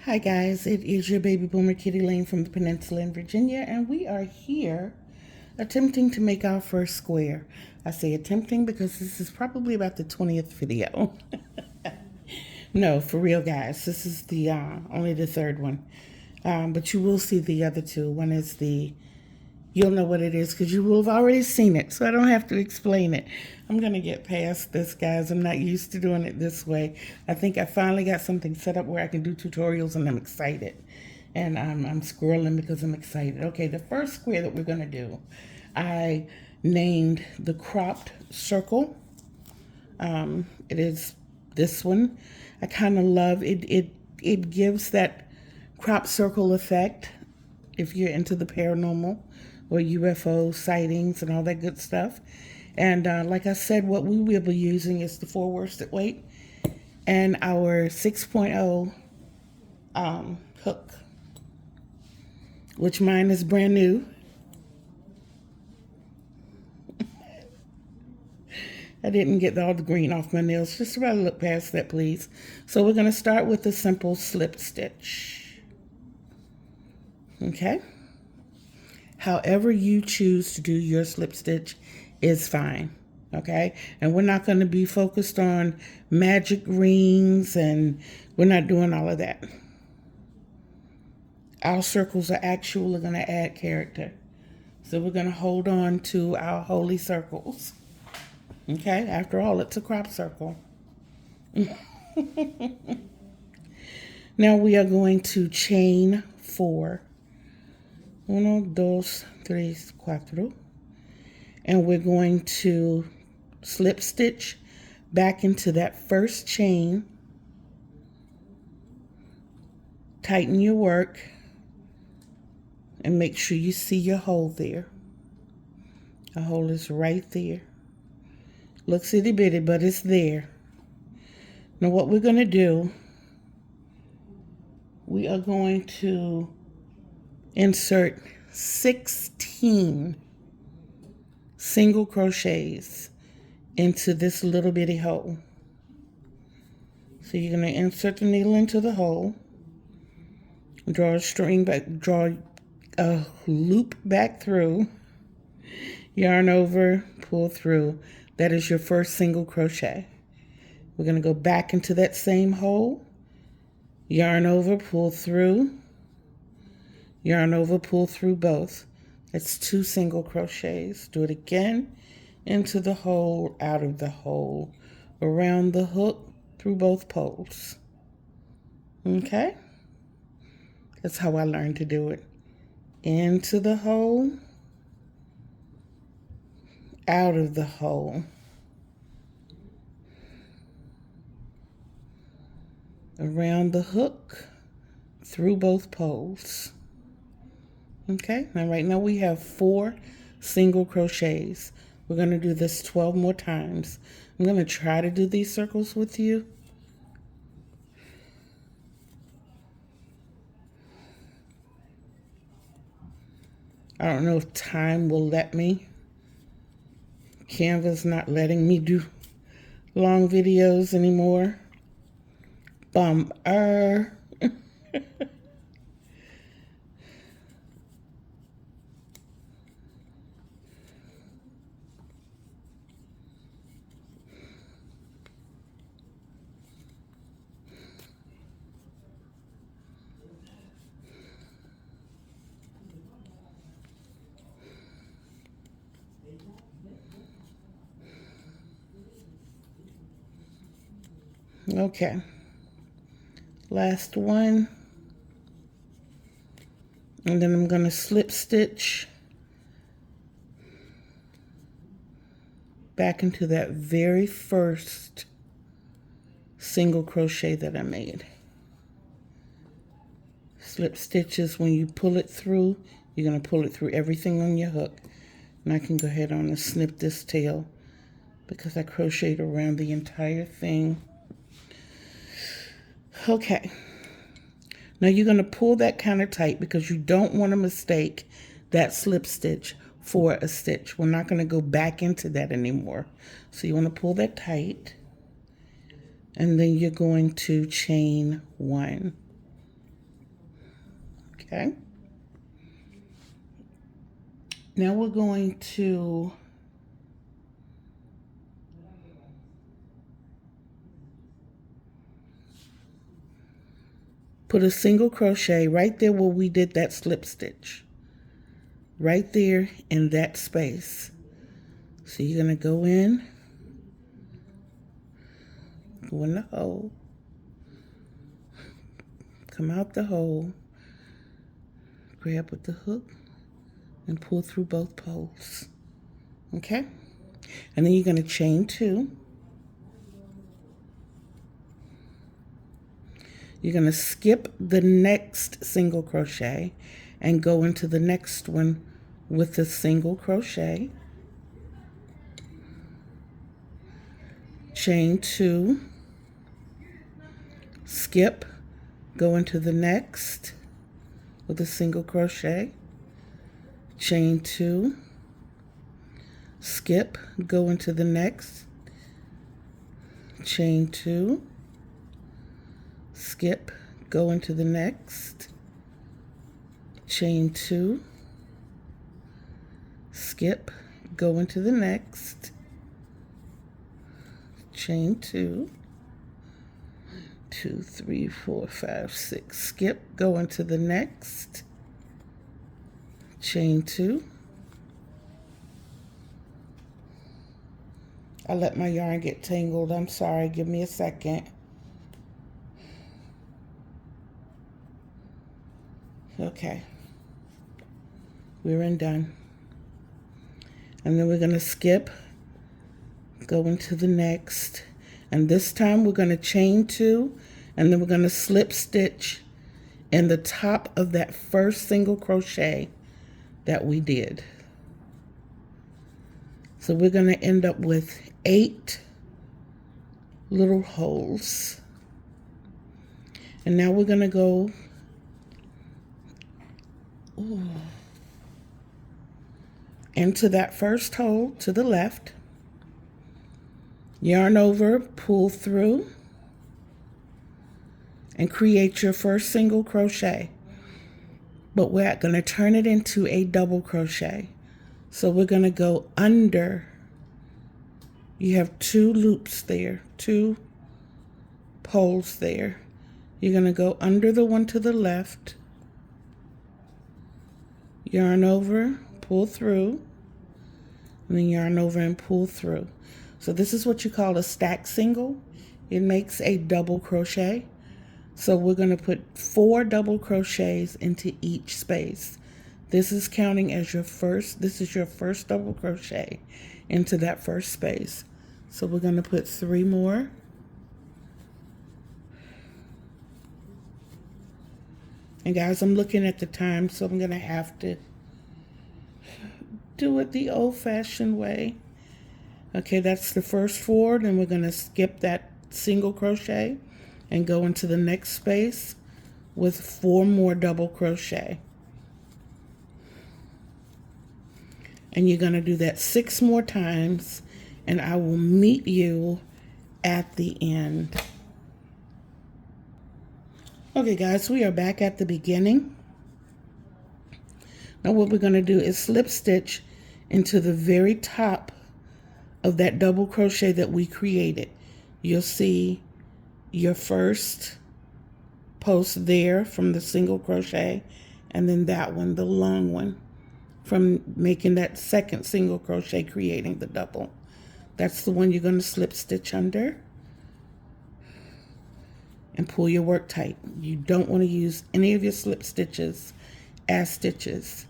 Hi guys, it is your baby boomer Kitty Lane from the Peninsula in Virginia, and we are here attempting to make our first square. I say attempting because this is probably about the 20th video. No, for real guys, this is the only the third one. But you will see the other two. One is you'll know what it is because you will have already seen it, so I don't have to explain it. I'm going to get past this, guys. I'm not used to doing it this way. I think I finally got something set up where I can do tutorials, and I'm excited. And I'm squirreling because I'm excited. Okay, the first square that we're going to do, I named the cropped circle. It is this one. I kind of love it. It gives that crop circle effect if you're into the paranormal or UFO sightings and all that good stuff. And like I said, what we will be using is the 4 worsted weight and our 6.0 hook, which mine is brand new. I didn't get all the green off my nails. Just try to look past that, please. So we're going to start with a simple slip stitch. Okay? However you choose to do your slip stitch is fine. Okay? And we're not going to be focused on magic rings, and we're not doing all of that. Our circles are actually going to add character. So we're going to hold on to our holy circles. Okay, after all, it's a crop circle. Now we are going to chain 4. 1, 2, 3, 4. And we're going to slip stitch back into that first chain. Tighten your work and make sure you see your hole there. The hole is right there. Looks itty bitty, but it's there. Now what we're going to do, we are going to insert 16 single crochets into this little bitty hole. So you're going to insert the needle into the hole, draw a string back, draw a loop back through, yarn over, pull through. That is your first single crochet. We're going to go back into that same hole, yarn over, pull through, yarn over, pull through both. That's 2 single crochets. Do it again, into the hole, out of the hole, around the hook, through both poles. Okay? That's how I learned to do it. Into the hole, out of the hole, around the hook, through both poles. Okay, now right now we have 4 single crochets. We're going to do this 12 more times. I'm going to try to do these circles with you. I don't know if time will let me. Canva's not letting me do long videos anymore. Bummer. Okay, last one, and then I'm going to slip stitch back into that very first single crochet that I made. Slip stitches, when you pull it through, you're going to pull it through everything on your hook. And I can go ahead on and snip this tail because I crocheted around the entire thing. Okay, now you're going to pull that kind of tight because you don't want to mistake that slip stitch for a stitch. We're not going to go back into that anymore. So you want to pull that tight, and then you're going to chain 1. Okay. Now we're going to put a single crochet right there where we did that slip stitch. Right there in that space. So you're going to go in the hole, come out the hole, grab with the hook, and pull through both poles. Okay? And then you're going to chain 2. You're going to skip the next single crochet and go into the next one with a single crochet. Chain 2, skip, go into the next with a single crochet. Chain 2, skip, go into the next. Chain 2, skip, go into the next. Chain 2, skip, go into the next. Chain 2, 2, 3, 4, 5, 6, skip, go into the next. Chain 2. I let my yarn get tangled. I'm sorry. Give me a second. Okay. We're in done. And then we're going to skip, go into the next. And this time we're going to chain 2, and then we're going to slip stitch in the top of that first single crochet that we did. So we're going to end up with 8 little holes. And now we're going to go into that first hole to the left, yarn over, pull through, and create your first single crochet. But we're going to turn it into a double crochet. So we're going to go under. You have 2 loops there, 2 poles there. You're going to go under the one to the left, yarn over, pull through, and then yarn over and pull through. So this is what you call a stack single. It makes a double crochet. So we're going to put 4 double crochets into each space. This is counting as your first, this is your first double crochet into that first space. So we're going to put 3 more. And guys, I'm looking at the time, so I'm going to have to do it the old-fashioned way. Okay, that's the first 4. Then we're going to skip that single crochet and go into the next space with 4 more double crochet. And you're going to do that 6 more times, and I will meet you at the end. Okay guys, we are back at the beginning. Now what we're going to do is slip stitch into the very top of that double crochet that we created. You'll see your first post there from the single crochet, and then that one, the long one, from making that second single crochet, creating the double. That's the one you're going to slip stitch under and pull your work tight. You don't want to use any of your slip stitches as stitches.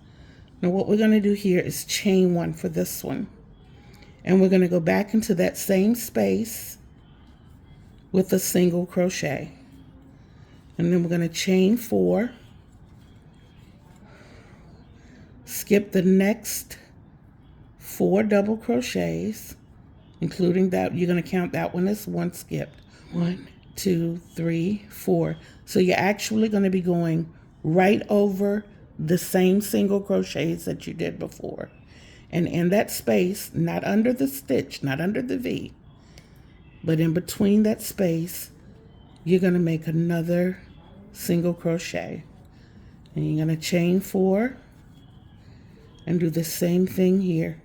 Now what we're going to do here is chain 1 for this one. And we're going to go back into that same space with a single crochet. And then we're going to chain 4. Skip the next 4 double crochets, including that. You're going to count that one as 1 skipped. 1, 2, 3, 4. So you're actually going to be going right over the same single crochets that you did before. And in that space, not under the stitch, not under the V, but in between that space, you're going to make another single crochet. And you're going to chain 4 and do the same thing here.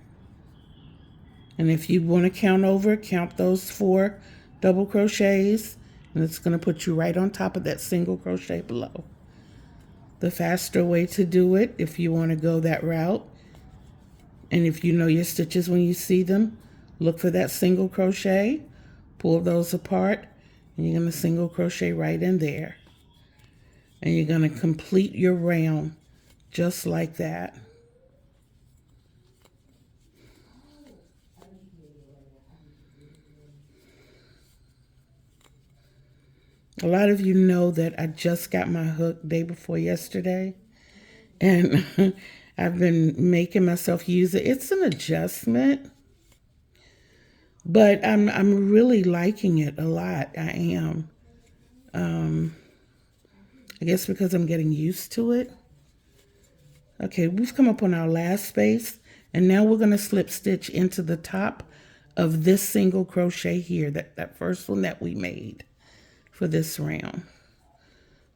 And if you want to count over, count those 4 double crochets, and it's going to put you right on top of that single crochet below. The faster way to do it, if you want to go that route, and if you know your stitches when you see them, look for that single crochet, pull those apart, and you're going to single crochet right in there. And you're going to complete your round just like that. A lot of you know that I just got my hook day before yesterday, and I've been making myself use it. It's an adjustment, but I'm really liking it a lot. I am. I guess because I'm getting used to it. Okay, we've come up on our last space, and now we're going to slip stitch into the top of this single crochet here, that first one that we made for this round.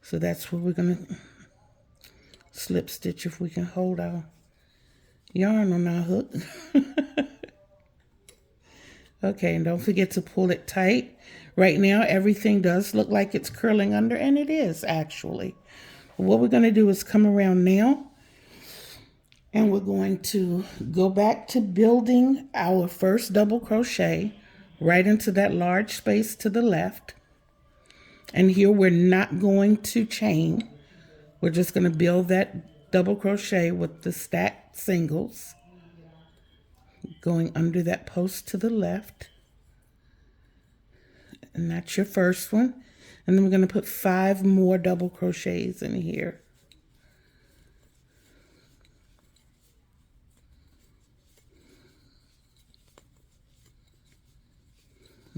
So that's where we're going to slip stitch if we can hold our yarn on our hook. Okay, and don't forget to pull it tight. Right now, everything does look like it's curling under, and it is actually. But what we're going to do is come around now, and we're going to go back to building our first double crochet right into that large space to the left. And here we're not going to chain. We're just going to build that double crochet with the stacked singles, going under that post to the left. And that's your first one. And then we're going to put 5 more double crochets in here.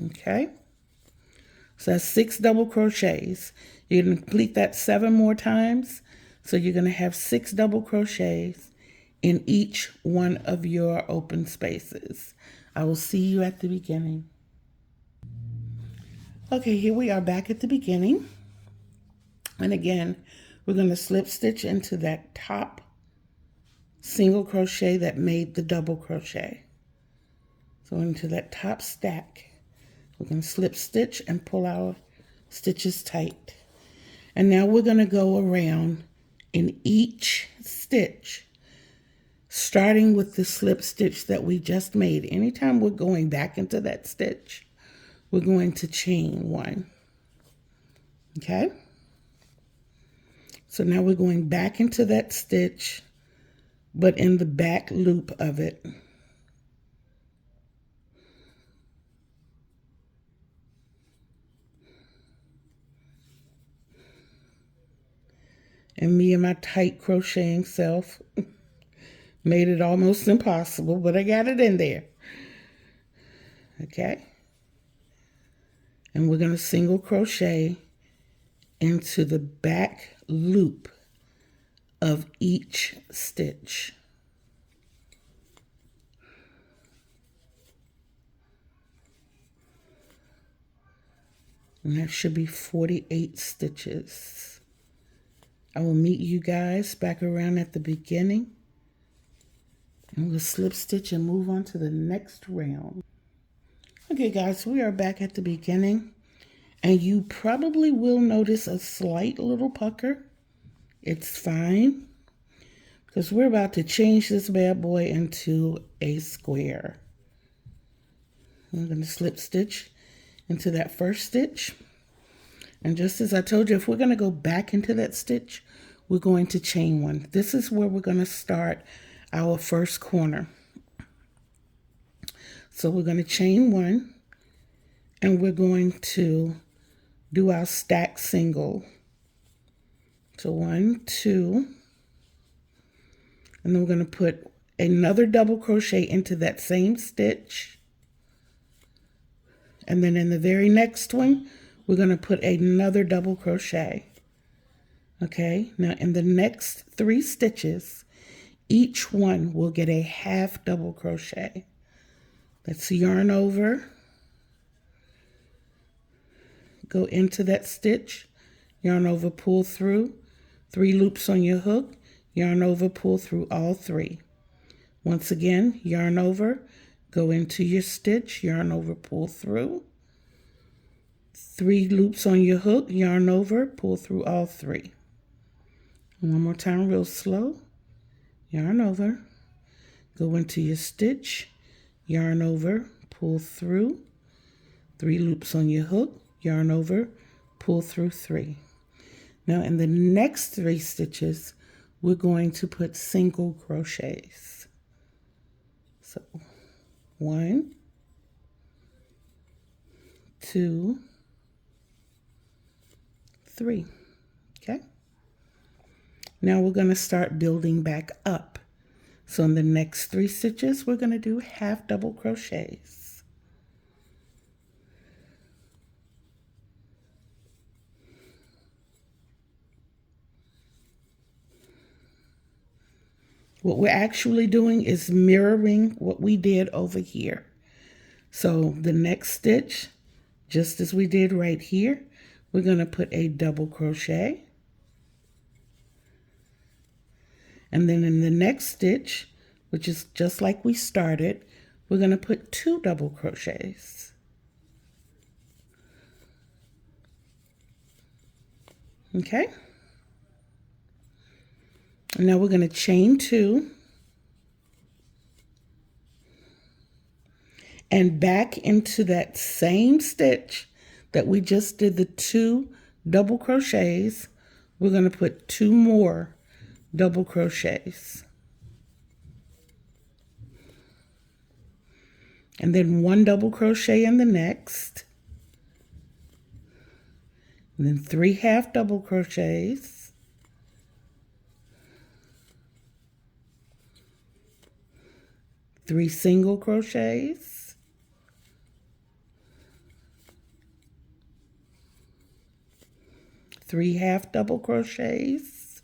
Okay. So that's 6 double crochets. You're going to complete that 7 more times. So you're going to have 6 double crochets in each one of your open spaces. I will see you at the beginning. Okay, here we are back at the beginning. And again, we're going to slip stitch into that top single crochet that made the double crochet. So into that top stack, we're going to slip stitch and pull our stitches tight. And now we're going to go around in each stitch, starting with the slip stitch that we just made. Anytime we're going back into that stitch, we're going to chain 1. Okay? So now we're going back into that stitch, but in the back loop of it. And me and my tight crocheting self made it almost impossible, but I got it in there. Okay? And we're going to single crochet into the back loop of each stitch. And that should be 48 stitches. I will meet you guys back around at the beginning, and we'll slip stitch and move on to the next round. Okay guys, we are back at the beginning, and you probably will notice a slight little pucker. It's fine, because we're about to change this bad boy into a square. I'm going to slip stitch into that first stitch. And just as I told you, if we're going to go back into that stitch, we're going to chain 1. This is where we're going to start our first corner. So we're going to chain 1, and we're going to do our stack single. So 1, 2, and then we're going to put another double crochet into that same stitch. And then in the very next one, we're going to put another double crochet. Okay, now in the next 3 stitches, each one will get a half double crochet. Let's yarn over, go into that stitch, yarn over, pull through 3 loops on your hook, yarn over, pull through all 3. Once again, yarn over, go into your stitch, yarn over, pull through. 3 loops on your hook, yarn over, pull through all 3. One more time, real slow. Yarn over, go into your stitch, yarn over, pull through. 3 loops on your hook, yarn over, pull through 3. Now in the next 3 stitches, we're going to put single crochets. So 1, 2, 3. Okay. Now we're going to start building back up. So in the next 3 stitches, we're going to do half double crochets. What we're actually doing is mirroring what we did over here. So the next stitch, just as we did right here, we're going to put a double crochet. And then in the next stitch, which is just like we started, we're going to put 2 double crochets. Okay? And now we're going to chain 2 and back into that same stitch that we just did the 2 double crochets. We're going to put 2 more double crochets. And then 1 double crochet in the next. And then 3 half double crochets. 3 single crochets. 3 half double crochets.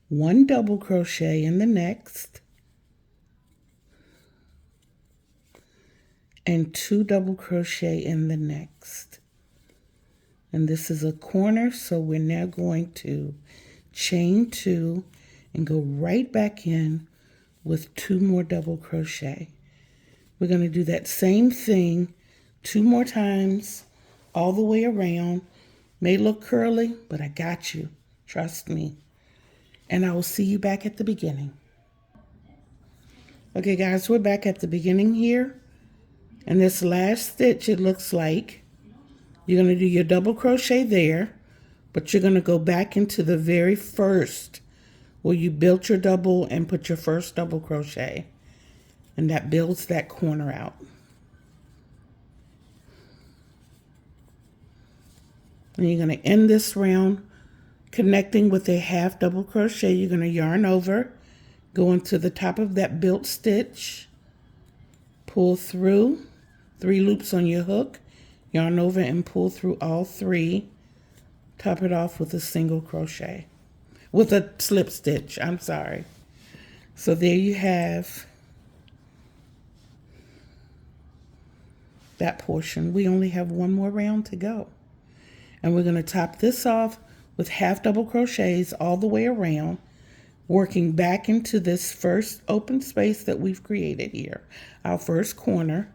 1 double crochet in the next, and 2 double crochet in the next. And this is a corner, so we're now going to chain 2 and go right back in with 2 more double crochet. We're going to do that same thing 2 more times all the way around. May look curly, but I got you. Trust me. And I will see you back at the beginning. Okay, guys, we're back at the beginning here. And this last stitch, it looks like you're going to do your double crochet there, but you're going to go back into the very first where you built your double and put your first double crochet. And that builds that corner out. And you're going to end this round connecting with a half double crochet. You're going to yarn over, go into the top of that built stitch, pull through, 3 loops on your hook, yarn over and pull through all 3, top it off with a single crochet, with a slip stitch, I'm sorry. So there you have that portion. We only have 1 more round to go. And we're going to top this off with half double crochets all the way around, working back into this first open space that we've created here, our first corner.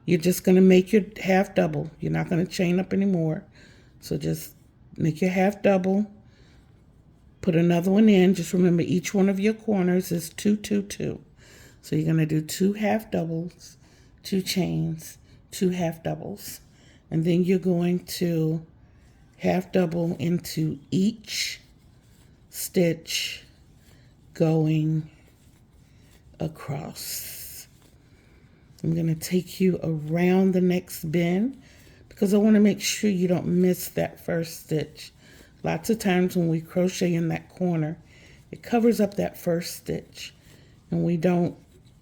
You're just going to make your half double. You're not going to chain up anymore. So just make your half double, put another one in. Just remember each one of your corners is 2, 2, 2. So you're going to do 2 half doubles, 2 chains, 2 half doubles, and then you're going to half double into each stitch going across. I'm going to take you around the next bend because I want to make sure you don't miss that first stitch. Lots of times when we crochet in that corner, it covers up that first stitch and we don't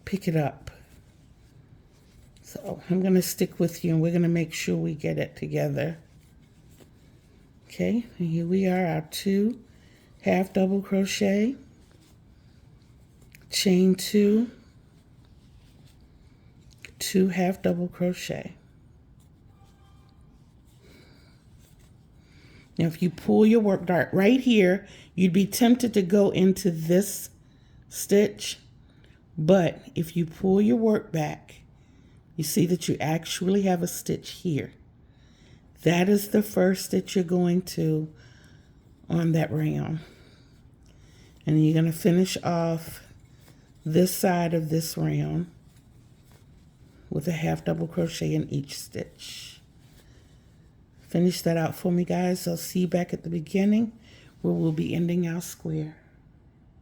pick it up. So I'm going to stick with you and we're going to make sure we get it together. Okay, and here we are, our 2 half double crochet, chain 2, 2 half double crochet. Now, if you pull your work dart right here, you'd be tempted to go into this stitch, but if you pull your work back, you see that you actually have a stitch here. That is the first stitch you're going to on that round. And you're going to finish off this side of this round with a half double crochet in each stitch. Finish that out for me, guys. I'll see you back at the beginning where we'll be ending our square.